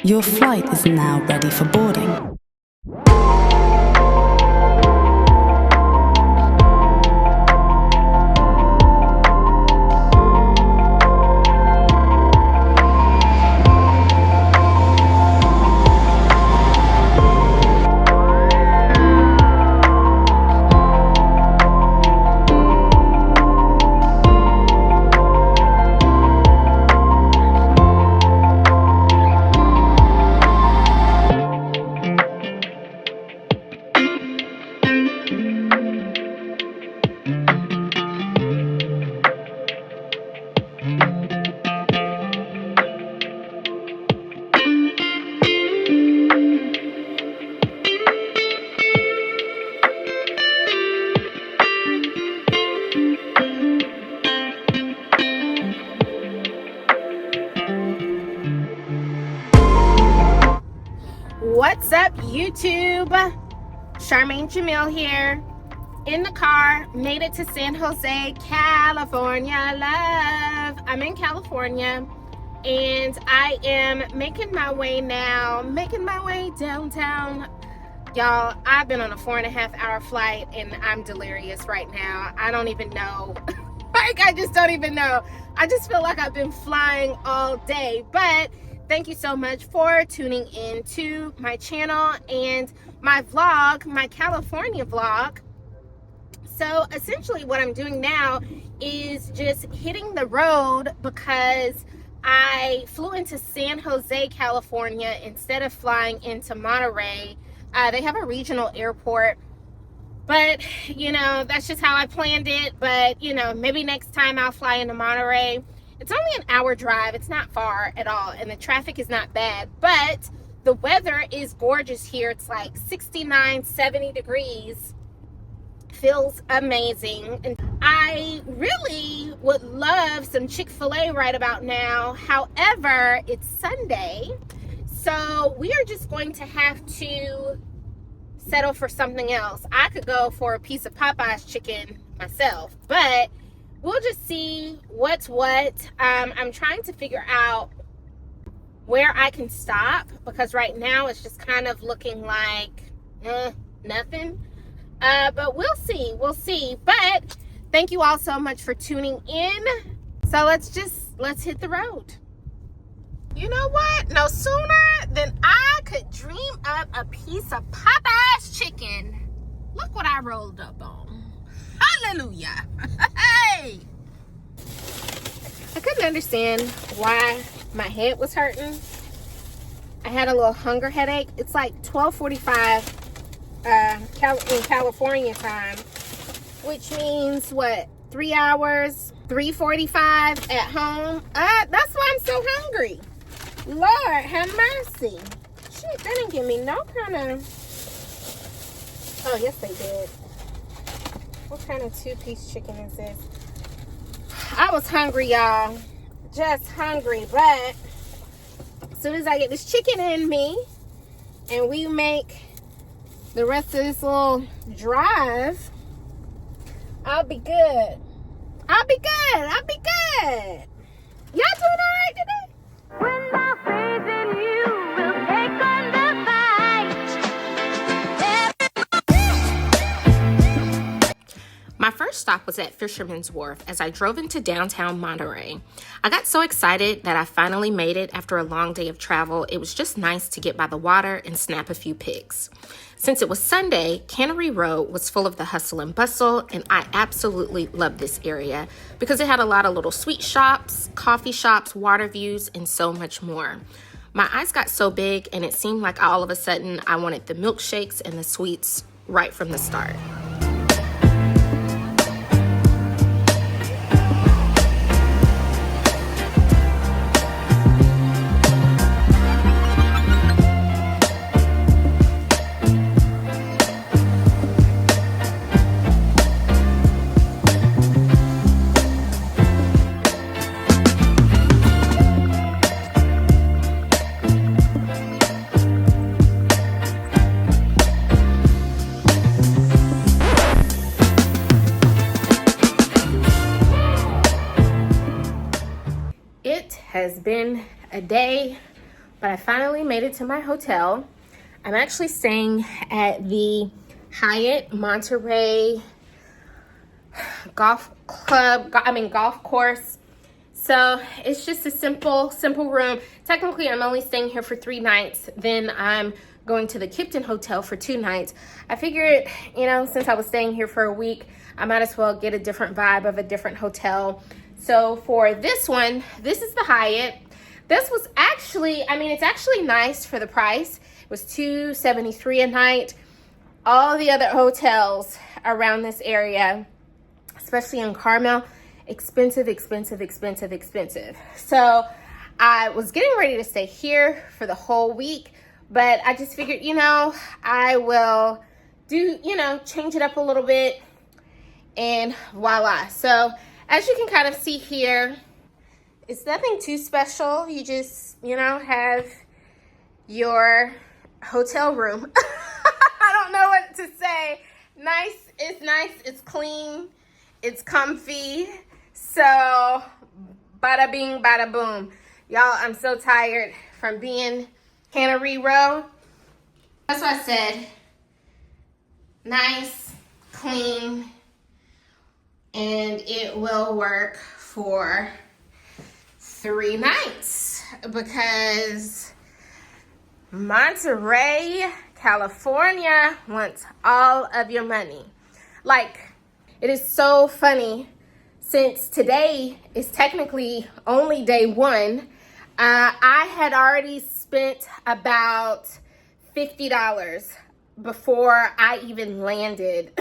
Your flight is now ready for boarding. What's up, YouTube? Charmaine Jamil here. In the car, made it to San Jose, California. Love. I'm in California, and I am making my way downtown. Y'all, I've been on a 4.5-hour flight, and I'm delirious right now. I don't even know. I just don't even know. I just feel like I've been flying all day, but thank you so much for tuning in to my channel and my vlog, my California vlog. So essentially what I'm doing now is just hitting the road because I flew into San Jose, California instead of flying into Monterey. They have a regional airport, but you know, that's just how I planned it. But you know, maybe next time I'll fly into Monterey. It's only an hour drive. It's not far at all, and the traffic is not bad, but the weather is gorgeous here. It's like 69, 70 degrees. Feels amazing. And I really would love some Chick-fil-A right about now. However, it's Sunday, so we are just going to have to settle for something else. I could go for a piece of Popeye's chicken myself, but we'll just see what's what. I'm trying to figure out where I can stop because right now it's just kind of looking like nothing. But we'll see. But thank you all so much for tuning in. So let's hit the road. You know what? No sooner than I could dream up a piece of Popeye's chicken. Look what I rolled up on. Hallelujah. Hey! I couldn't understand why my head was hurting. I had a little hunger headache. It's like 12:45 in California time, which means what? 3 hours, 3:45 at home. That's why I'm so hungry. Lord have mercy. Shit, they didn't give me no kind of. Oh yes, they did. What kind of 2-piece chicken is this? I was hungry, y'all. Just hungry, but as soon as I get this chicken in me and we make the rest of this little drive, I'll be good. I'll be good. Y'all doing all right today? When my faith in you will take on the fight. My first stop was at Fisherman's Wharf as I drove into downtown Monterey. I got so excited that I finally made it after a long day of travel. It was just nice to get by the water and snap a few pics. Since it was Sunday, Cannery Road was full of the hustle and bustle, and I absolutely loved this area because it had a lot of little sweet shops, coffee shops, water views, and so much more. My eyes got so big, and it seemed like all of a sudden I wanted the milkshakes and the sweets right from the start. Has been a day but I finally made it to my hotel. I'm actually staying at the Hyatt Monterey golf course. So it's just a simple room. Technically, I'm only staying here for 3 nights. Then I'm going to the Kipton Hotel for 2 nights. I figured, you know, since I was staying here for a week, I might as well get a different vibe of a different hotel. So for this one, this is the Hyatt. This was actually, I mean, it's actually nice for the price. It was $273 a night. All the other hotels around this area, especially in Carmel, expensive. So I was getting ready to stay here for the whole week, but I just figured, you know, I will do, you know, change it up a little bit, and voila. So as you can kind of see here, it's nothing too special. You just, you know, have your hotel room. I don't know what to say. Nice, it's clean, it's comfy. So, bada bing, bada boom. Y'all, I'm so tired from being Cannery Row. That's what I said. Nice, clean, and it will work for 3 nights because Monterey, California wants all of your money. Like, it is so funny. Since today is technically only day 1, I had already spent about $50 before I even landed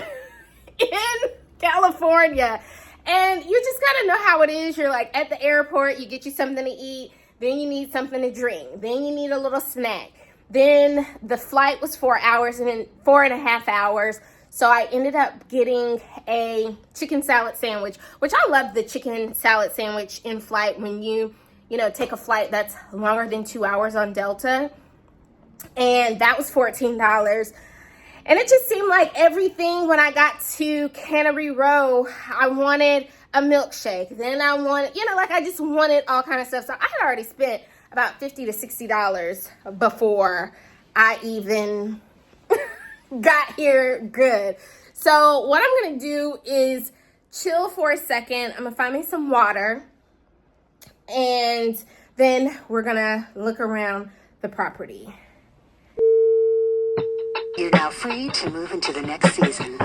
in California. And you just gotta know how it is. You're like at the airport, you get you something to eat, then you need something to drink, then you need a little snack. Then the flight was 4 hours and then 4.5 hours. So I ended up getting a chicken salad sandwich, which I love the chicken salad sandwich in flight when you know, take a flight that's longer than 2 hours on Delta. And that was $14. And it just seemed like everything when I got to Cannery Row, I wanted a milkshake. Then I wanted, you know, like I just wanted all kind of stuff. So I had already spent about $50 to $60 before I even got here good. So what I'm gonna do is chill for a second. I'm gonna find me some water, and then we're gonna look around the property. You're now free to move into the next season.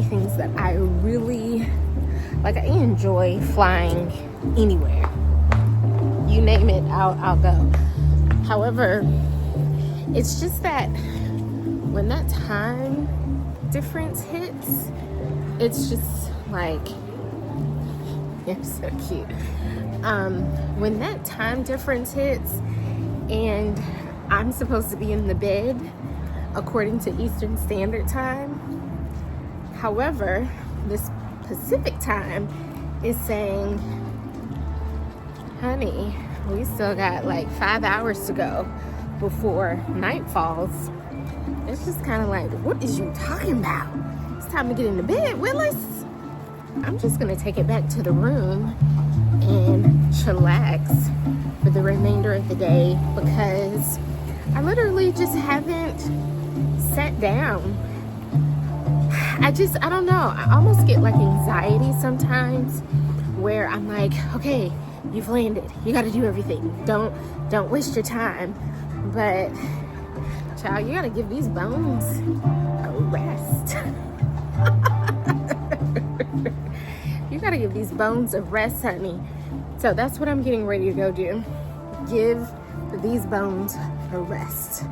things that I really like. I enjoy flying anywhere. You name it, I'll go. However, it's just that when that time difference hits, it's just like, you're so cute. When that time difference hits and I'm supposed to be in the bed according to Eastern Standard Time, however, this Pacific time is saying, honey, we still got like 5 hours to go before night falls. It's just kind of like, what is you talking about? It's time to get into bed, Willis. I'm just gonna take it back to the room and chillax for the remainder of the day because I literally just haven't sat down. I don't know. I almost get like anxiety sometimes where I'm like, okay, you've landed. You got to do everything. Don't waste your time. But child, you got to give these bones a rest. You got to give these bones a rest, honey. So that's what I'm getting ready to go do. Give these bones a rest.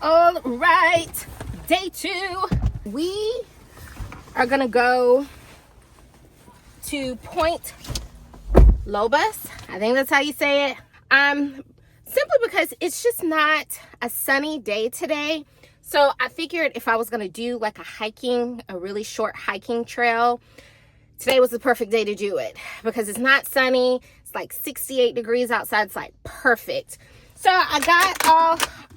All right, day 2. We are gonna go to Point Lobos. I think that's how you say it. Simply because it's just not a sunny day today. So I figured if I was gonna do like a really short hiking trail, today was the perfect day to do it because it's not sunny. It's like 68 degrees outside. It's like perfect. So I got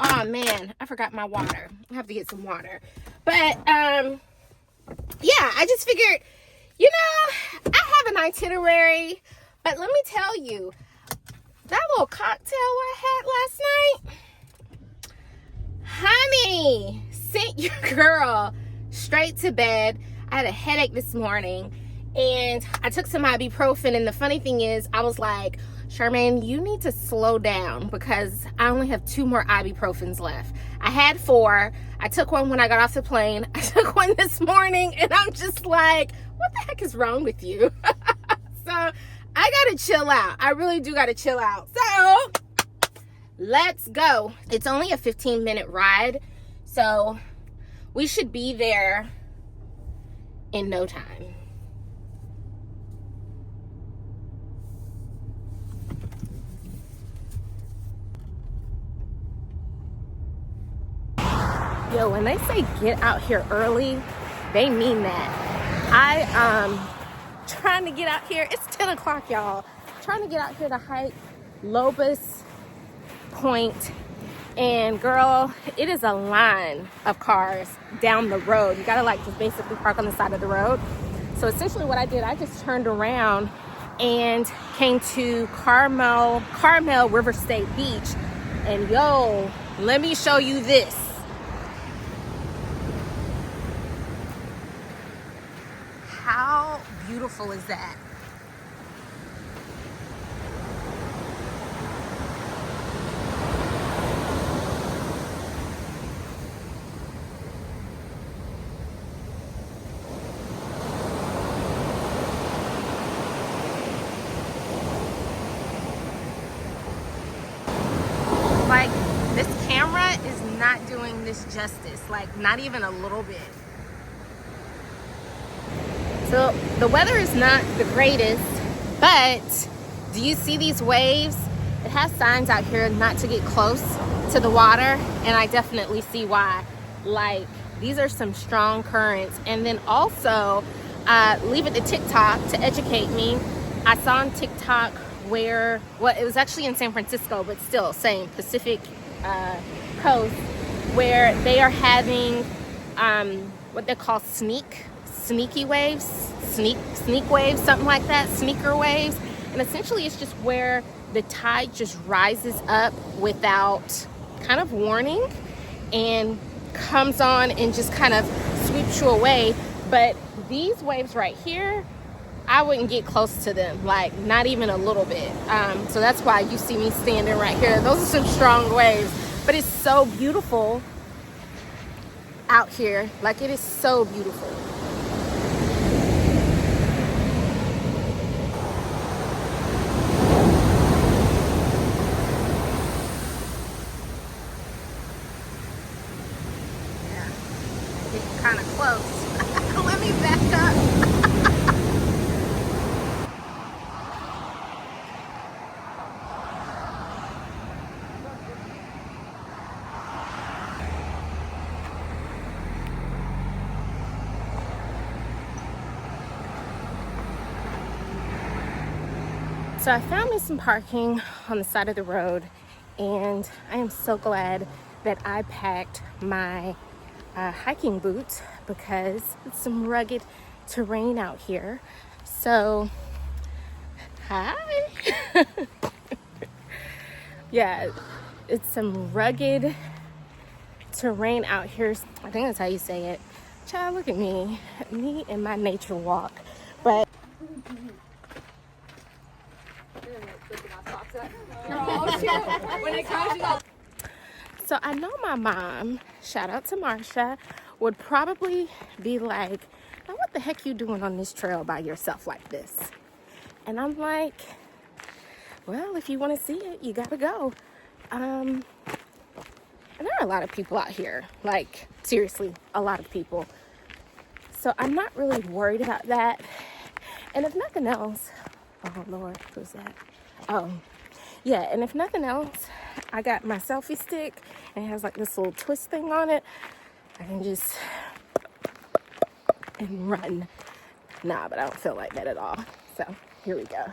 oh man, I forgot my water. I have to get some water. But yeah, I just figured, I have an itinerary, but let me tell you, that little cocktail I had last night, honey, sent your girl straight to bed. I had a headache this morning and I took some ibuprofen, and the funny thing is I was like, Charmaine, you need to slow down because I only have 2 more ibuprofens left. I had 4. I took one when I got off the plane. I took one this morning and I'm just like, what the heck is wrong with you? So I gotta chill out. I really do gotta chill out. So let's go. It's only a 15-minute ride, so we should be there in no time. Yo, when they say get out here early, they mean that. I trying to get out here. It's 10 o'clock, y'all. Trying to get out here to hike Lobos Point. And girl, it is a line of cars down the road. You gotta like just basically park on the side of the road. So essentially what I did, I just turned around and came to Carmel River State Beach. And yo, let me show you this. How beautiful is that? Like, this camera is not doing this justice, like not even a little bit. So the weather is not the greatest, but do you see these waves? It has signs out here not to get close to the water, and I definitely see why. Like, these are some strong currents. And then also, leave it to TikTok to educate me. I saw on TikTok where, well, it was actually in San Francisco, but still same Pacific coast, where they are having what they call sneaky waves, sneak waves, something like that, sneaker waves. And essentially it's just where the tide just rises up without kind of warning and comes on and just kind of sweeps you away. But these waves right here, I wouldn't get close to them, like not even a little bit. So that's why you see me standing right here. Those are some strong waves, but it's so beautiful out here. Like, it is so beautiful. kind of close. Let me back up. So I found me some parking on the side of the road, and I am so glad that I packed my hiking boots because it's some rugged terrain out here. So, hi. Yeah, it's some rugged terrain out here. I think that's how you say it. Child, look at me and my nature walk. But so I know my mom, shout out to Marsha, would probably be like, now what the heck you doing on this trail by yourself like this? And I'm like, well, if you want to see it, you gotta go. And there are a lot of people out here, like seriously, a lot of people. So I'm not really worried about that. And if nothing else, oh Lord, who's that? Oh, yeah, and if nothing else, I got my selfie stick and it has like this little twist thing on it. I can just and run. Nah, but I don't feel like that at all. So here we go.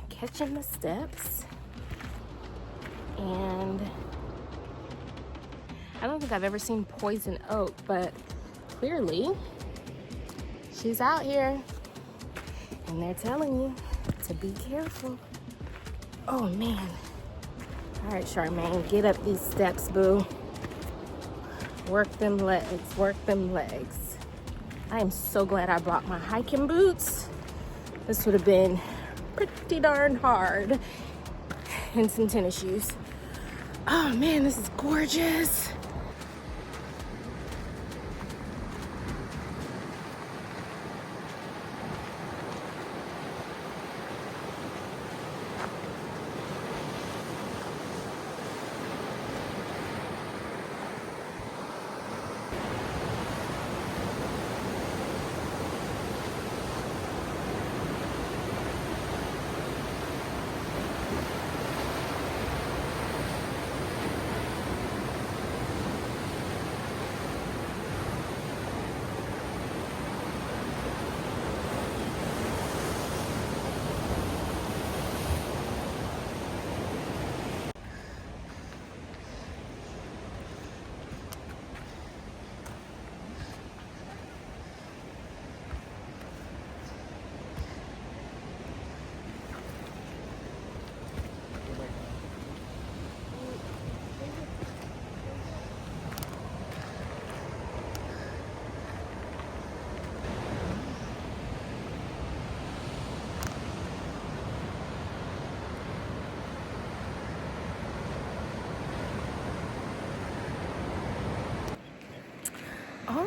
Catching the steps, and I don't think I've ever seen poison oak, but clearly she's out here and they're telling you to be careful. Oh man. All right, Charmaine, get up these steps, boo. Work them legs, work them legs. I am so glad I brought my hiking boots. This would have been pretty darn hard. And some tennis shoes. Oh man, this is gorgeous.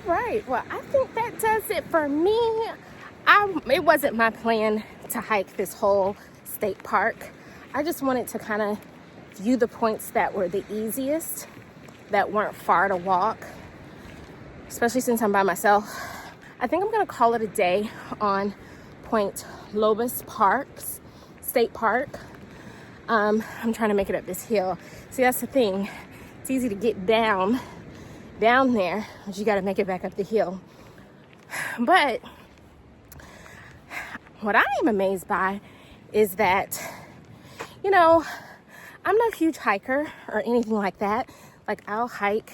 right, well, I think that does it for me. It wasn't my plan to hike this whole state park. I just wanted to kind of view the points that were the easiest, that weren't far to walk, especially since I'm by myself. I think I'm gonna call it a day on Point Lobos Parks State Park. I'm trying to make it up this hill. See, that's the thing. It's easy to get down there, but you gotta make it back up the hill. But what I am amazed by is that, you know, I'm not a huge hiker or anything like that. Like, I'll hike,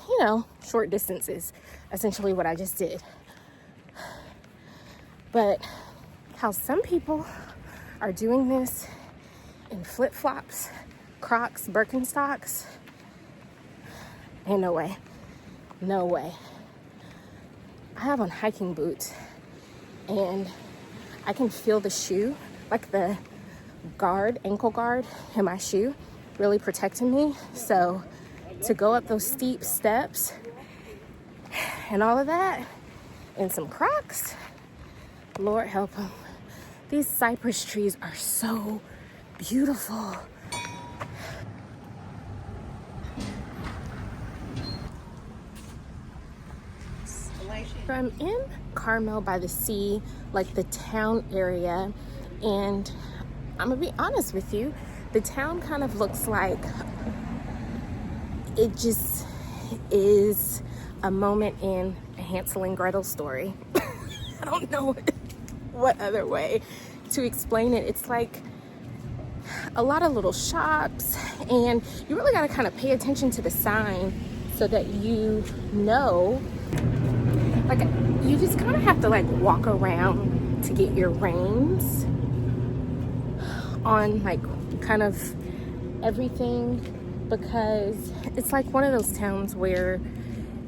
you know, short distances, essentially what I just did. But how some people are doing this in flip-flops, Crocs, Birkenstocks, ain't no way. No way. I have on hiking boots and I can feel the shoe, like the guard, ankle guard in my shoe, really protecting me. So to go up those steep steps and all of that in some Crocs, Lord help them. These cypress trees are so beautiful. So I'm in Carmel-by-the-Sea, like the town area, and I'm gonna be honest with you, the town kind of looks like it just is a moment in a Hansel and Gretel story. I don't know what other way to explain it. It's like a lot of little shops, and you really gotta kind of pay attention to the sign so that you know. Like, you just kind of have to like walk around to get your reins on like kind of everything, because it's like one of those towns where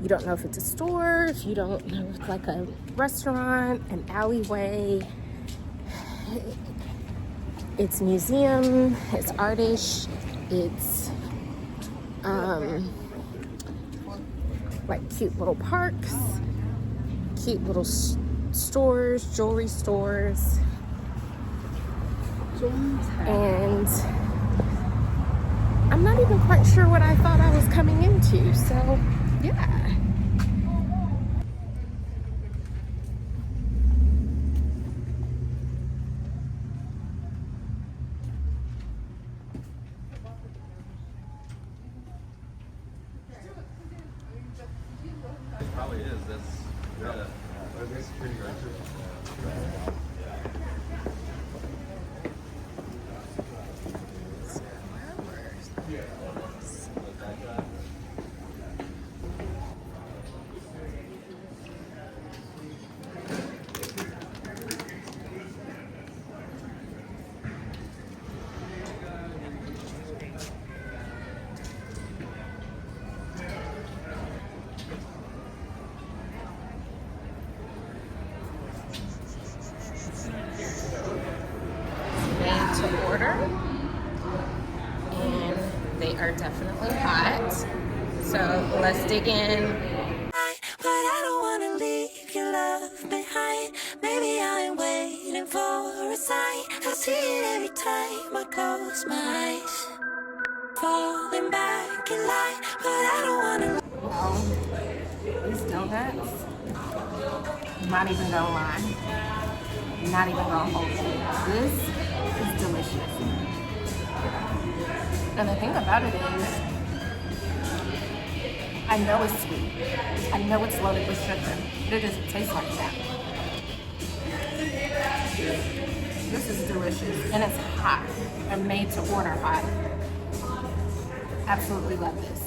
you don't know if it's a store, if you don't know if it's like a restaurant, an alleyway, it's museum, it's artish, it's like cute little parks, cute little stores, jewelry stores, and I'm not even quite sure what I thought I was coming into, so yeah. It probably is. That's pretty To order, and they are definitely hot, so let's dig in. But I don't wanna leave your love behind. Maybe I'm waiting for a sign. I see it every time I close my eyes. Falling back in line, but I don't wanna. Oh, these donuts, not even gonna lie, not even gonna hold you. This is delicious. And the thing about it is, I know it's sweet. I know it's loaded with sugar, but it doesn't taste like that. This is delicious, and it's hot and made to order hot. Absolutely love this.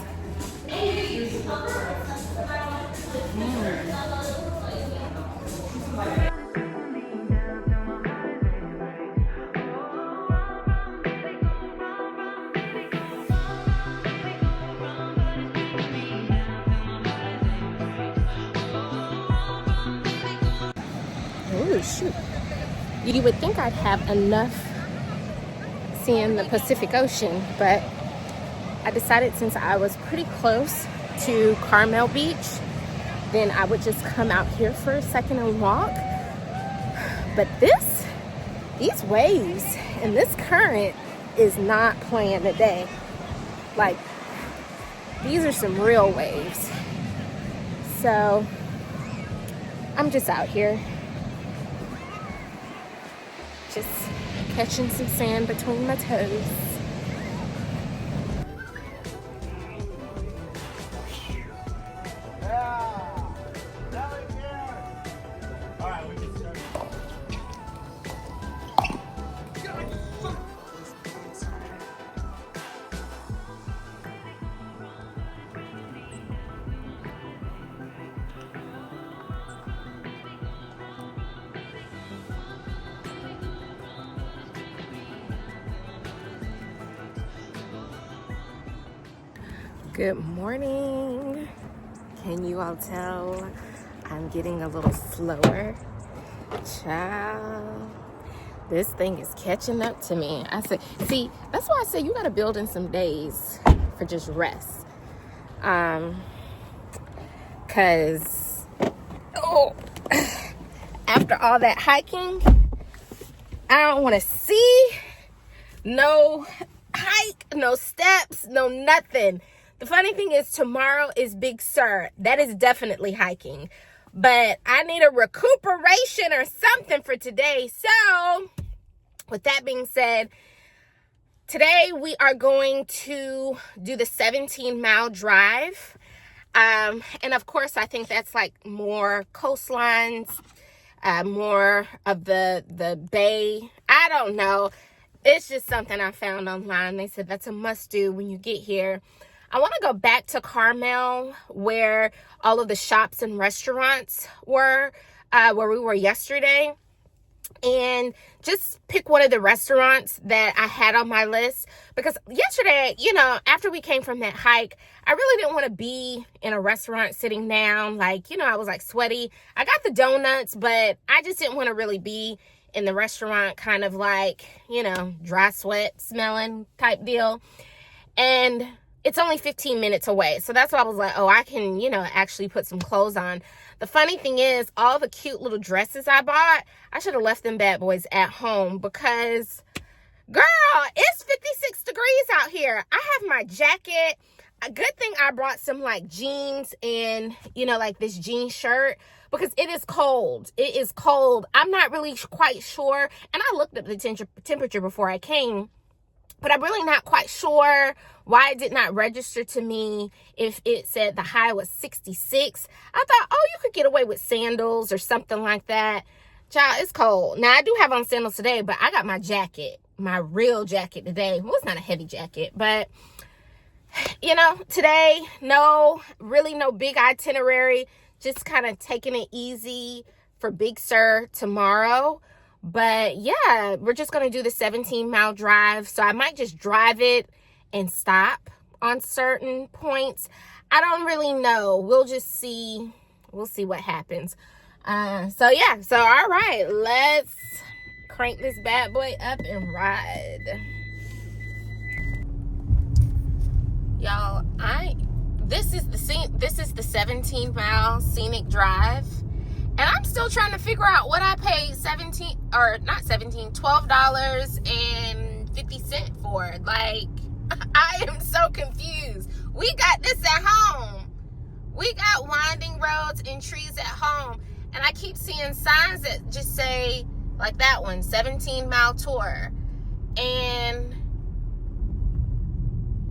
Oh shoot. You would think I'd have enough seeing the Pacific Ocean, but I decided since I was pretty close to Carmel Beach then I would just come out here for a second and walk. But these waves and this current is not playing today. Like, these are some real waves. So I'm just out here, just catching some sand between my toes. Good morning. Can you all tell I'm getting a little slower? Child, this thing is catching up to me. I said, see, that's why I say you gotta build in some days for just rest. Cause after all that hiking, I don't want to see no hike, no steps, no nothing. The funny thing is, tomorrow is Big Sur. That is definitely hiking. But I need a recuperation or something for today. So, with that being said, today we are going to do the 17-mile drive. And of course, I think that's like more coastlines, more of the bay. I don't know. It's just something I found online. They said that's a must-do when you get here. I want to go back to Carmel, where all of the shops and restaurants were, where we were yesterday, and just pick one of the restaurants that I had on my list. Because yesterday, you know, after we came from that hike, I really didn't want to be in a restaurant sitting down. Like, you know, I was like sweaty. I got the donuts, but I just didn't want to really be in the restaurant, kind of like, you know, dry sweat smelling type deal. And it's only 15 minutes away. So that's why I was like, oh, I can, you know, actually put some clothes on. The funny thing is, all the cute little dresses I bought, I should have left them bad boys at home because, girl, it's 56 degrees out here. I have my jacket. A good thing I brought some like jeans and, you know, like this jean shirt because it is cold. It is cold. I'm not really quite sure. And I looked up the temperature before I came, but I'm really not quite sure why it did not register to me if it said the high was 66. I thought, oh, you could get away with sandals or something like that. Child, it's cold. Now, I do have on sandals today, but I got my jacket, my real jacket today. Well, it's not a heavy jacket, but, you know, today, no big itinerary. Just kind of taking it easy for Big Sur tomorrow. But yeah, we're just going to do the 17-mile drive. So I might just drive it and stop on certain points. I don't really know. We'll just see. We'll see what happens. So yeah. So all right, let's crank this bad boy up and ride. Y'all, this is the 17-mile scenic drive. And I'm still trying to figure out what I paid $12.50 for. Like, I am so confused. We got this at home. We got winding roads and trees at home. And I keep seeing signs that just say, like that one, 17-mile tour. And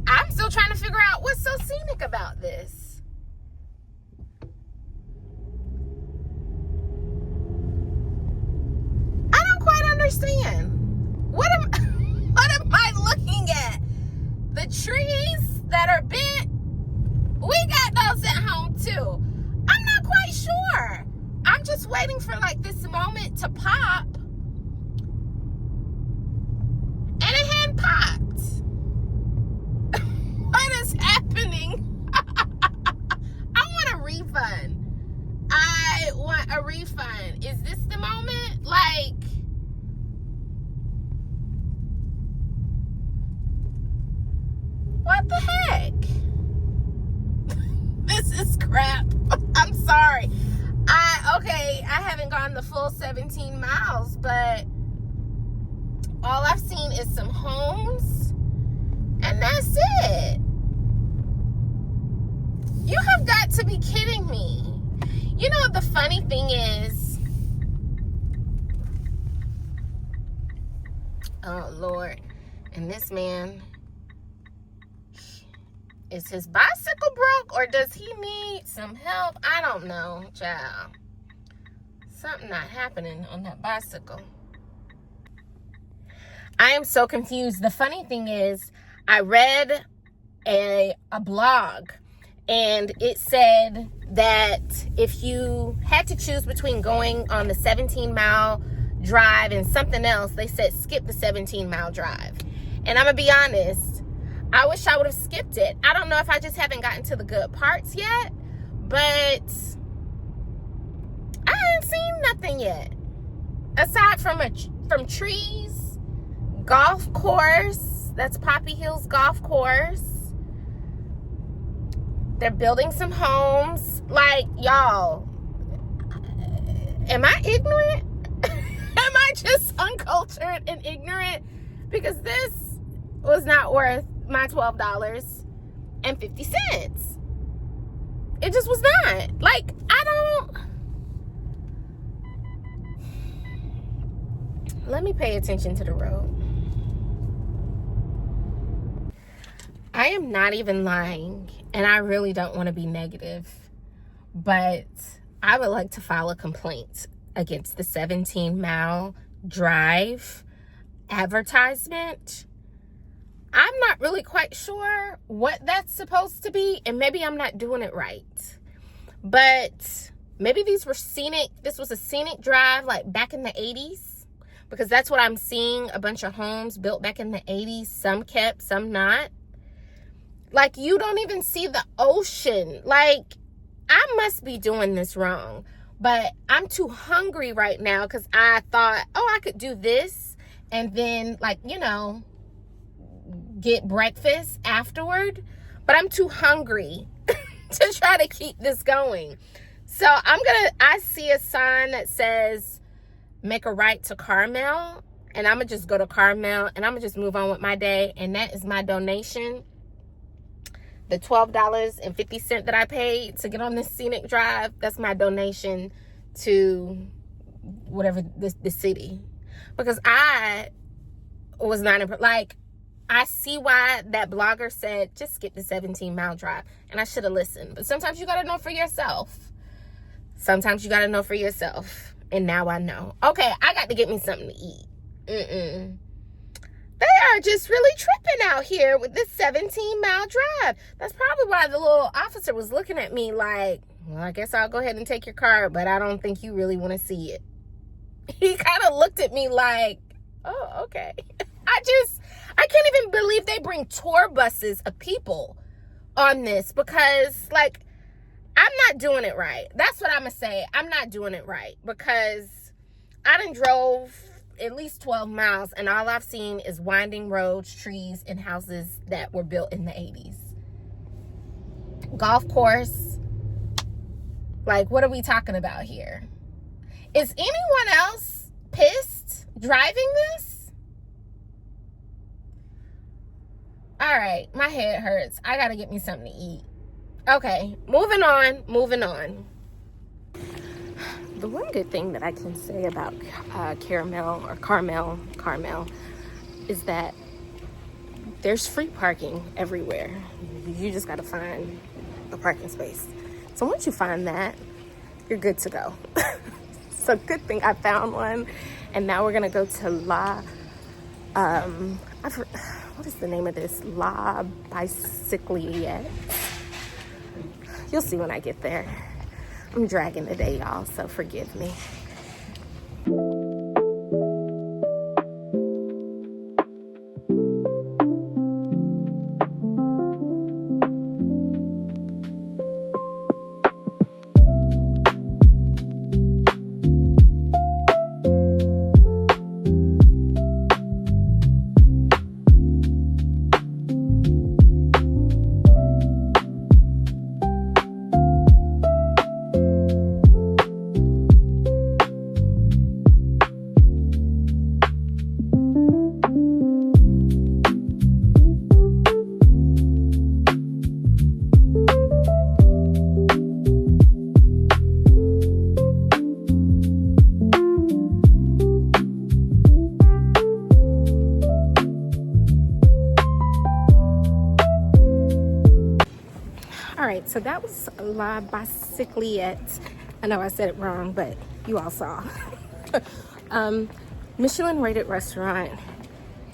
I'm still trying to figure out what's so scenic about this. Understand what am I looking at? The trees that are bent, we got those at home too. I'm not quite sure. I'm just waiting for like this moment to pop, and it hadn't popped. What is happening? I want a refund. I want a refund. Is this the moment? Like, what the heck? This is crap. I'm sorry. haven't gone the full 17 miles, but all I've seen is some homes, and that's it. You have got to be kidding me. You know, the funny thing is, oh Lord, and this man, is his bicycle broke, or does he need some help? I don't know, child. Something not happening on that bicycle. I am so confused. The funny thing is, I read a blog, and it said that if you had to choose between going on the 17-mile drive and something else, they said skip the 17-mile drive. And I'm going to be honest, I wish I would have skipped it. I don't know if I just haven't gotten to the good parts yet, but I ain't seen nothing yet. Aside from trees, golf course, that's Poppy Hills Golf Course. They're building some homes. Like, y'all, am I ignorant? Am I just uncultured and ignorant? Because this was not worth my $12.50. It just was not. Like, let me pay attention to the road. I am not even lying, and I really don't want to be negative, but I would like to file a complaint against the 17-mile drive advertisement. I'm not really quite sure what that's supposed to be, and maybe I'm not doing it right. But maybe this was a scenic drive like back in the 80s, because that's what I'm seeing, a bunch of homes built back in the 80s, some kept, some not. Like, you don't even see the ocean. Like, I must be doing this wrong, but I'm too hungry right now because I thought, oh, I could do this and then, like, you know, get breakfast afterward, but I'm too hungry to try to keep this going. So I see a sign that says make a right to Carmel, and I'm gonna just go to Carmel and I'm gonna just move on with my day, and that is my donation. The $12.50 that I paid to get on this scenic drive, that's my donation to whatever the city, because I was not like, I see why that blogger said just skip the 17-mile drive, and I should have listened. But sometimes you got to know for yourself. Sometimes you got to know for yourself. And now I know. Okay, I got to get me something to eat. They are just really tripping out here with this 17-mile drive. That's probably why the little officer was looking at me like, well, I guess I'll go ahead and take your card, but I don't think you really want to see it. He kind of looked at me like, oh, okay. I can't even believe they bring tour buses of people on this, because, like, I'm not doing it right. That's what I'm going to say. I'm not doing it right, because I done drove at least 12 miles, and all I've seen is winding roads, trees, and houses that were built in the 80s. Golf course. Like, what are we talking about here? Is anyone else pissed driving this? All right, my head hurts. I gotta get me something to eat. Okay, moving on. The one good thing that I can say about Carmel is that there's free parking everywhere. You just gotta find a parking space. So once you find that, you're good to go. So good thing I found one. And now we're gonna go to what is the name of this? La Bicyclette. You'll see when I get there. I'm dragging today, y'all, so forgive me. so that was La Bicyclette. I know I said it wrong, but you all saw. Michelin rated restaurant,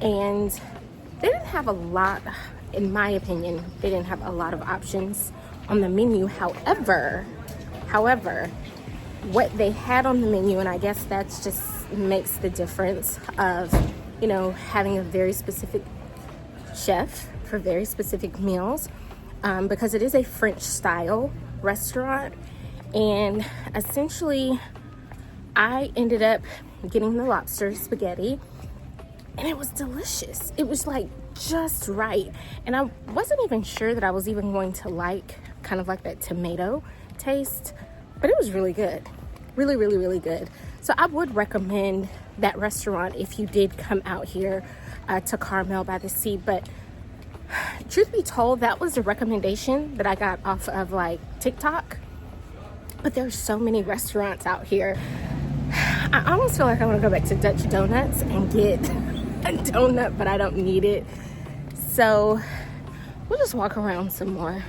and they didn't have a lot, in my opinion, they didn't have a lot of options on the menu. However, what they had on the menu, and I guess that's just makes the difference of, you know, having a very specific chef for very specific meals, because it is a French style restaurant. And essentially I ended up getting the lobster spaghetti, and it was delicious. It was like just right, and I wasn't even sure that I was even going to like kind of like that tomato taste, but it was really good. Really good. So I would recommend that restaurant if you did come out here to Carmel-by-the-Sea. But truth be told, that was a recommendation that I got off of like TikTok. But there's so many restaurants out here. I almost feel like I want to go back to Dutch Donuts and get a donut, but I don't need it. So we'll just walk around some more.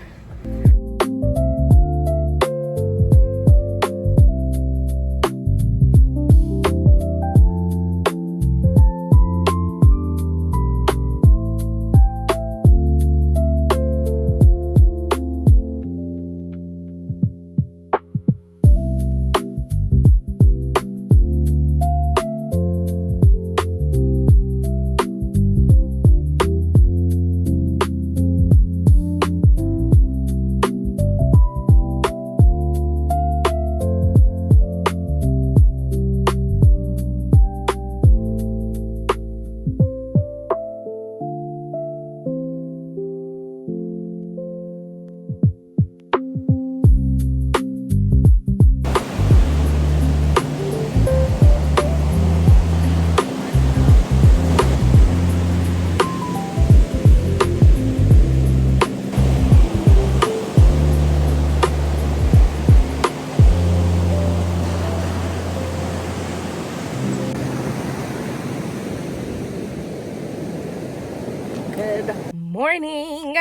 Good morning.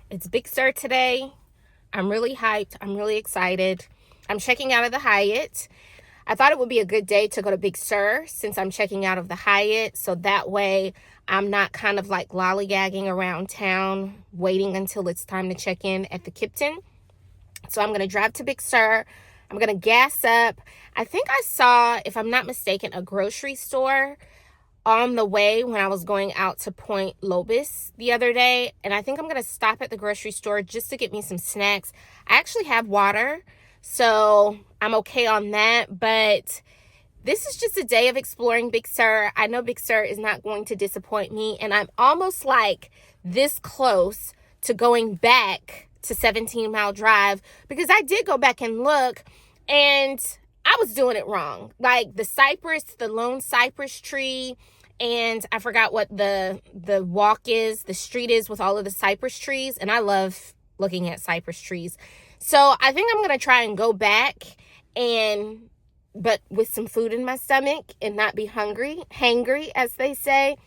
It's Big Sur today. I'm really hyped. I'm really excited. I'm checking out of the Hyatt. I thought it would be a good day to go to Big Sur since I'm checking out of the Hyatt, so that way I'm not kind of like lollygagging around town waiting until it's time to check in at the Kipton. So I'm going to drive to Big Sur. I'm going to gas up. I think I saw, if I'm not mistaken, a grocery store on the way when I was going out to Point Lobos the other day, and I think I'm going to stop at the grocery store just to get me some snacks. I actually have water, so I'm okay on that, but this is just a day of exploring Big Sur. I know Big Sur is not going to disappoint me, and I'm almost like this close to going back to 17 Mile Drive, because I did go back and look, and I was doing it wrong. Like the lone cypress tree, and I forgot what the walk is, the street is with all of the cypress trees, and I love looking at cypress trees. So I think I'm going to try and go back, but with some food in my stomach and not be hangry, as they say.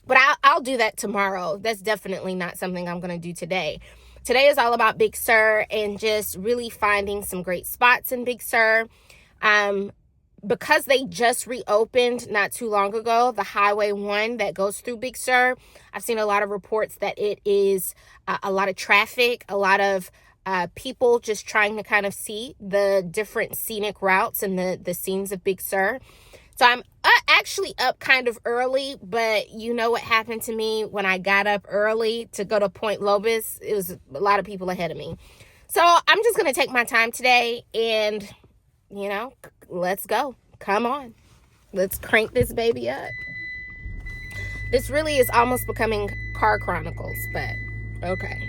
But I'll do that tomorrow. That's definitely not something I'm going to do today. Today is all about Big Sur and just really finding some great spots in Big Sur. Because they just reopened not too long ago, the Highway 1 that goes through Big Sur, I've seen a lot of reports that it is a lot of traffic, a lot of people just trying to kind of see the different scenic routes and the scenes of Big Sur. So I'm actually up kind of early, but you know what happened to me when I got up early to go to Point Lobos? It was a lot of people ahead of me. So I'm just going to take my time today and, you know, let's go. Come on. Let's crank this baby up. This really is almost becoming Car Chronicles, but okay.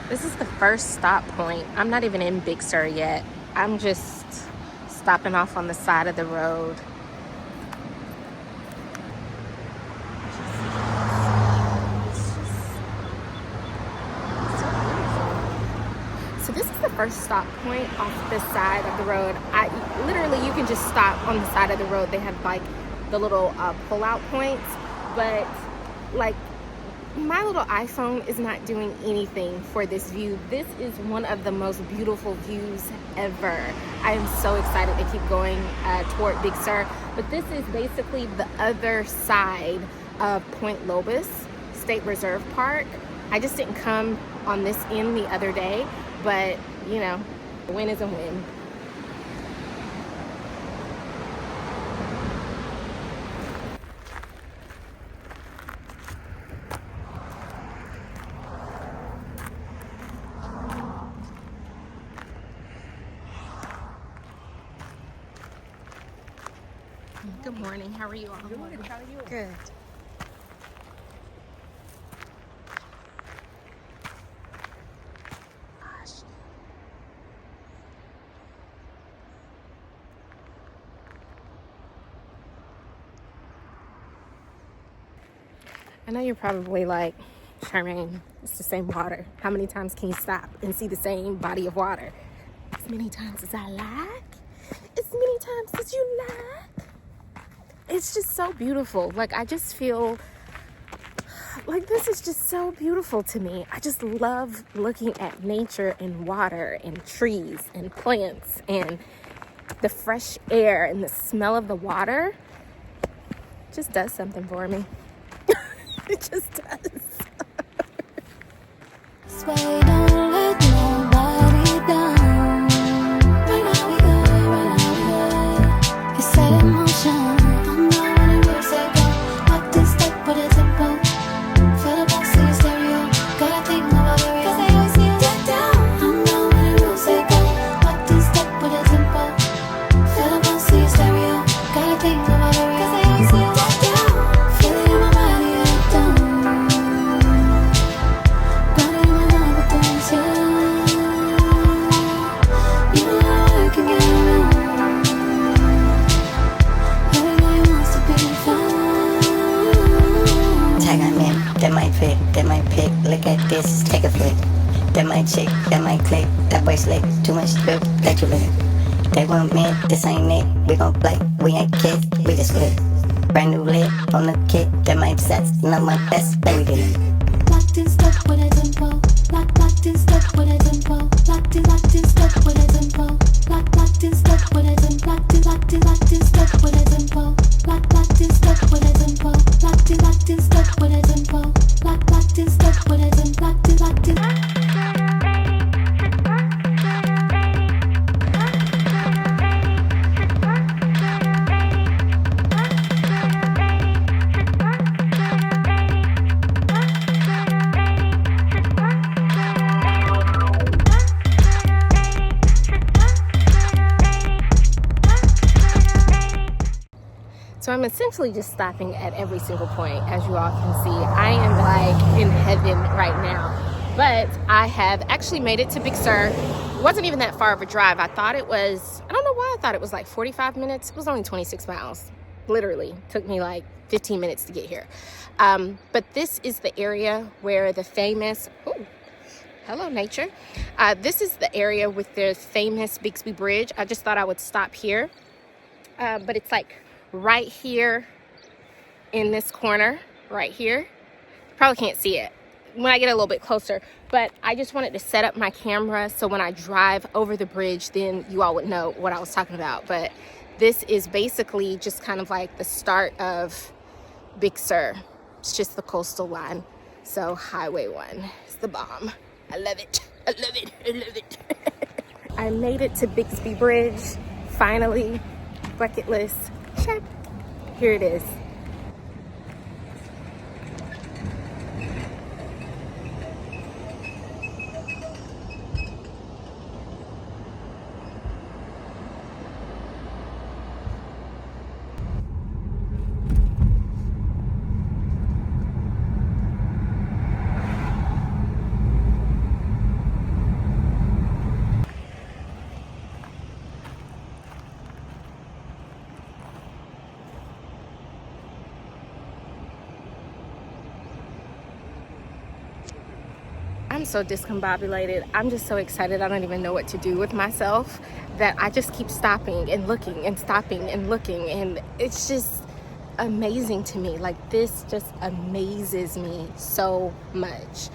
This is the first stop point. I'm not even in Big Sur yet. I'm just stopping off on the side of the road. So this is the first stop point off this side of the road. Literally, you can just stop on the side of the road. They have like the little pull-out points, but like my little iPhone is not doing anything for this view. This is one of the most beautiful views ever. I am so excited to keep going toward Big Sur, but this is basically the other side of Point Lobos State Reserve Park. I just didn't come on this end the other day, but you know, a win is a win. Good morning. How are you all? Good morning. How are you? Good. Gosh. I know you're probably like, Charmaine, it's the same water. How many times can you stop and see the same body of water? As many times as I like. As many times as you like. It's just so beautiful. Like, I just feel like this is just so beautiful to me. I just love looking at nature and water and trees and plants and the fresh air and the smell of the water. It just does something for me. It just does. Sway, don't let nobody down. Right now we good, right now we good. You set in motion. I'm not running real psycho. Locked in step with a tempo. Feel the box in your stereo. Gotta think about it, cause they always see us get down. I'm not running real psycho. Locked in step with a tempo. Feel the box in your stereo. Gotta think about it, cause they always see us get down. Feel it in my body, I don't. Got it in my mind, but don't tell. You know how I can get around. Everybody wants to be found. Tag on in, that might fit, that might pick. Look at this, take a flick. That might chick, that might click. That boy slick, too much drip, that you live. They want me, this ain't it. We gon' play, we ain't kids, we just split. Brand new lid on the kit, that might sex. Not my best, baby did it. Locked in step with a tempo. Locked in step with a tempo. Locked in step with a tempo. Locked in step with a tempo. Locked in step with a tempo. Locked in step with a tempo. Locked in step with a tempo. Locked in step with a tempo. Locked in. So I'm essentially just stopping at every single point, as you all can see. I am like in heaven right now. But I have actually made it to Big Sur. It wasn't even that far of a drive. I thought it was, I don't know why I thought it was like 45 minutes. It was only 26 miles. Literally took me like 15 minutes to get here. But this is the area where the famous, oh, hello nature. This is the area with the famous Bixby Bridge. I just thought I would stop here. But it's like right here in this corner, right here. Probably can't see it when I get a little bit closer, but I just wanted to set up my camera so when I drive over the bridge, then you all would know what I was talking about. But this is basically just kind of like the start of Big Sur. It's just the coastal line. So Highway 1 is the bomb. I love it. I love it. I love it. I made it to Bixby Bridge, finally. Bucket list. Check. Here it is. I'm so discombobulated. I'm just so excited. I don't even know what to do with myself, that I just keep stopping and looking and stopping and looking. And it's just amazing to me. Like, this just amazes me so much.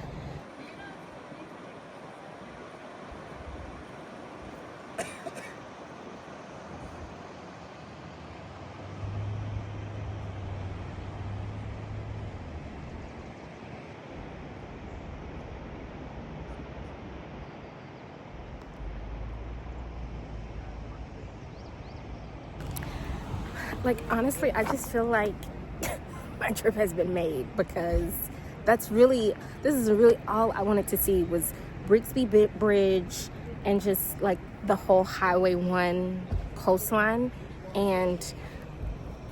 Like, honestly, I just feel like my trip has been made, because this is really all I wanted to see was Brixby Bridge and just like the whole Highway 1 coastline. And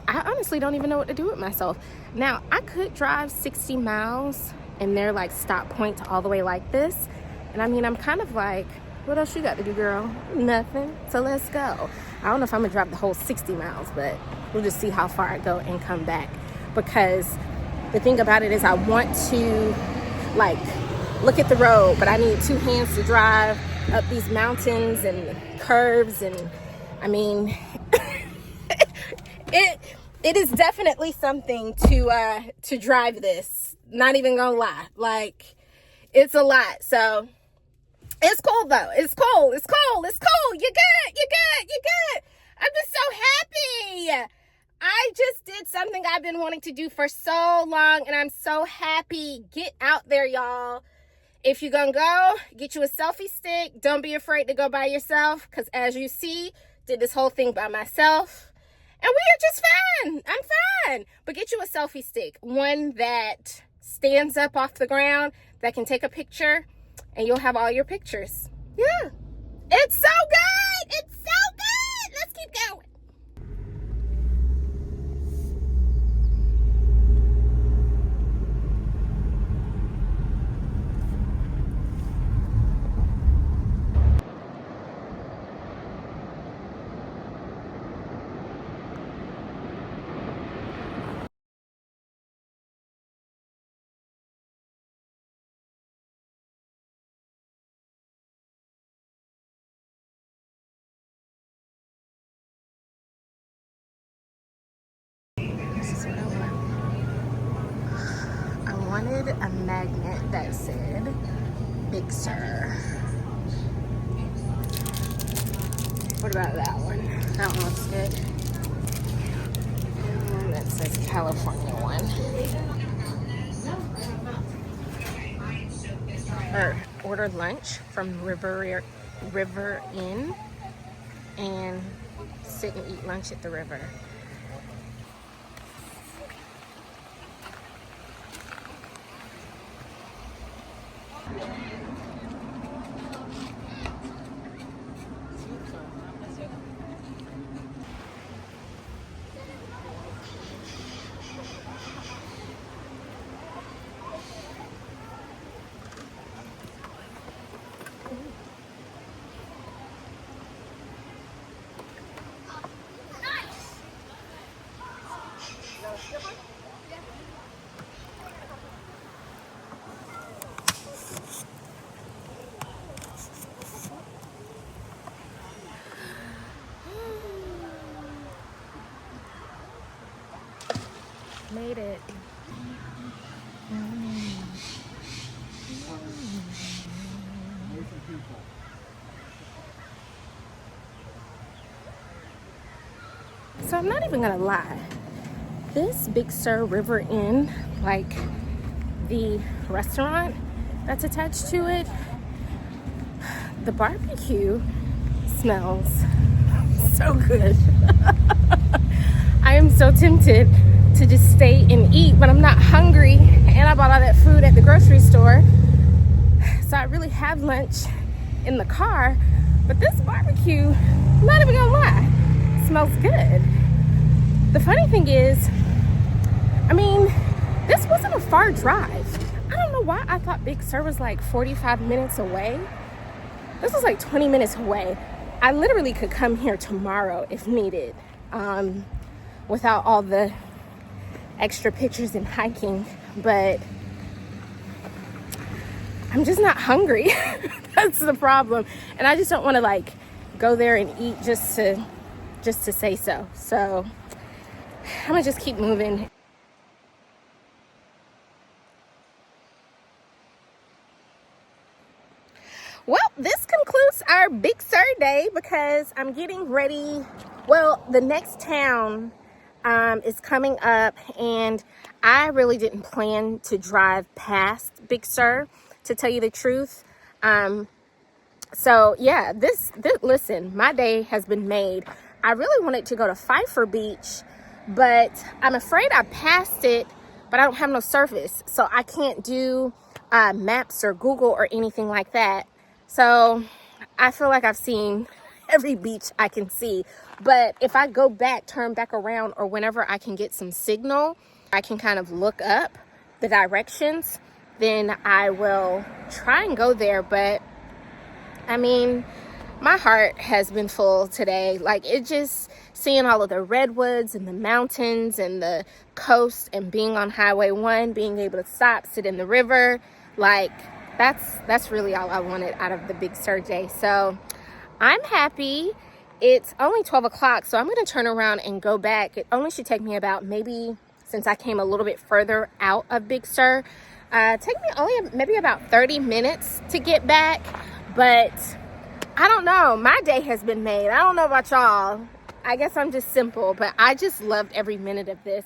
I honestly don't even know what to do with myself. Now, I could drive 60 miles and they're like stop points all the way like this. And I mean, I'm kind of like, what else you got to do, girl? Nothing. So let's go. I don't know if I'm gonna drive the whole 60 miles, but we'll just see how far I go and come back. Because the thing about it is, I want to like look at the road, but I need two hands to drive up these mountains and curves. And I mean, it is definitely something to drive this. Not even gonna lie. Like, it's a lot. So it's cool though. It's cool. It's cool. It's cool. You good. You good. You good. I'm just so happy. I just did something I've been wanting to do for so long, and I'm so happy. Get out there, y'all. If you're gonna go, get you a selfie stick. Don't be afraid to go by yourself, because as you see, did this whole thing by myself, and we are just fine. I'm fine. But get you a selfie stick, one that stands up off the ground, that can take a picture, and you'll have all your pictures. Yeah. It's so good. It's so good. Let's keep going. This is what I want. I wanted a magnet that said Big Sur. What about that one? That one looks good. And that says California one. Or order lunch from River Inn and sit and eat lunch at the river. Made it. So I'm not even gonna lie. This Big Sur River Inn, like the restaurant that's attached to it, the barbecue smells so good. I am so tempted to just stay and eat, but I'm not hungry, and I bought all that food at the grocery store, so I really have lunch in the car. But this barbecue, I'm not even gonna lie, smells good. The funny thing is, I mean, this wasn't a far drive. I don't know why I thought Big Sur was like 45 minutes away. This was like 20 minutes away. I literally could come here tomorrow if needed, without all the extra pictures and hiking. But I'm just not hungry. That's the problem. And I just don't want to like go there and eat just to say so. So I'm gonna just keep moving. Well, this concludes our Big Sur day because I'm getting ready. Well, the next town is coming up, and I really didn't plan to drive past Big Sur, to tell you the truth. So yeah, listen, my day has been made. I really wanted to go to Pfeiffer Beach, but I'm afraid I passed it, but I don't have no service, so I can't do maps or Google or anything like that. So I feel like I've seen every beach I can see. But if I go back, turn back around, or whenever I can get some signal, I can kind of look up the directions, then I will try and go there. But I mean, my heart has been full today. Like, it just seeing all of the redwoods and the mountains and the coast and being on Highway 1, being able to stop, sit in the river, like that's really all I wanted out of the Big Sur day. So I'm happy. It's only 12 o'clock, so I'm going to turn around and go back. It only should take me about, maybe since I came a little bit further out of Big Sur, take me only maybe about 30 minutes to get back. But I don't know. My day has been made. I don't know about y'all. I guess I'm just simple, but I just loved every minute of this.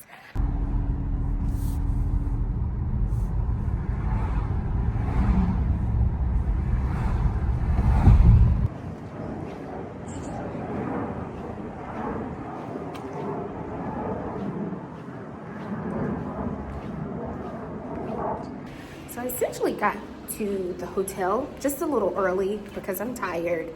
So I essentially got to the hotel just a little early because I'm tired.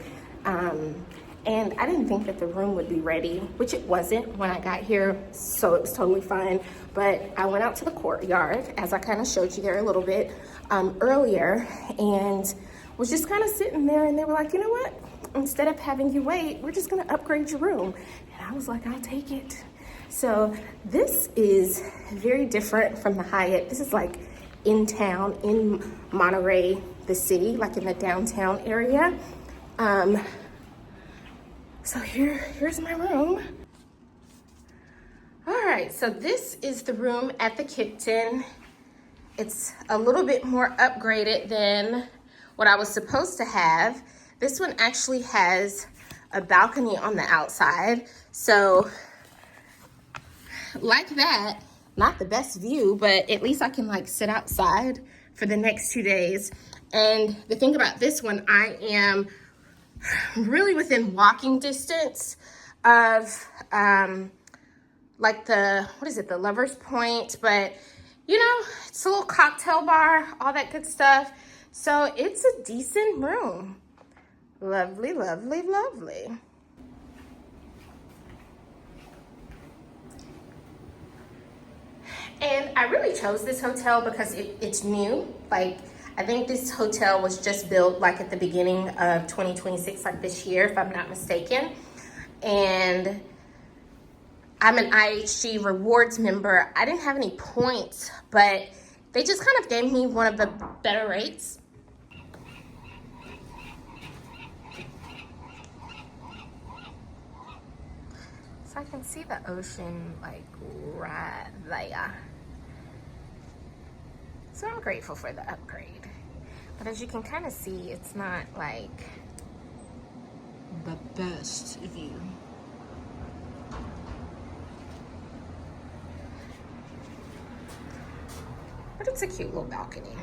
And I didn't think that the room would be ready, which it wasn't when I got here, so it was totally fine. But I went out to the courtyard, as I kind of showed you there a little bit earlier, and was just kind of sitting there, and they were like, you know what? Instead of having you wait, we're just gonna upgrade your room. And I was like, I'll take it. So this is very different from the Hyatt. This is like in town, in Monterey, the city, like in the downtown area. So here's my room. All right, so this is the room at the Kimpton. It's a little bit more upgraded than what I was supposed to have. This one actually has a balcony on the outside. So like that, not the best view, but at least I can like sit outside for the next 2 days. And the thing about this one, I am really within walking distance of like the Lover's Point, but you know, it's a little cocktail bar, all that good stuff. So it's a decent room. Lovely, lovely, lovely. And I really chose this hotel because it's new. Like, I think this hotel was just built like at the beginning of 2026, like this year, if I'm not mistaken. And I'm an IHG rewards member. I didn't have any points, but they just kind of gave me one of the better rates. So I can see the ocean like right there. So I'm grateful for the upgrade. But as you can kind of see, it's not like the best view. But it's a cute little balcony.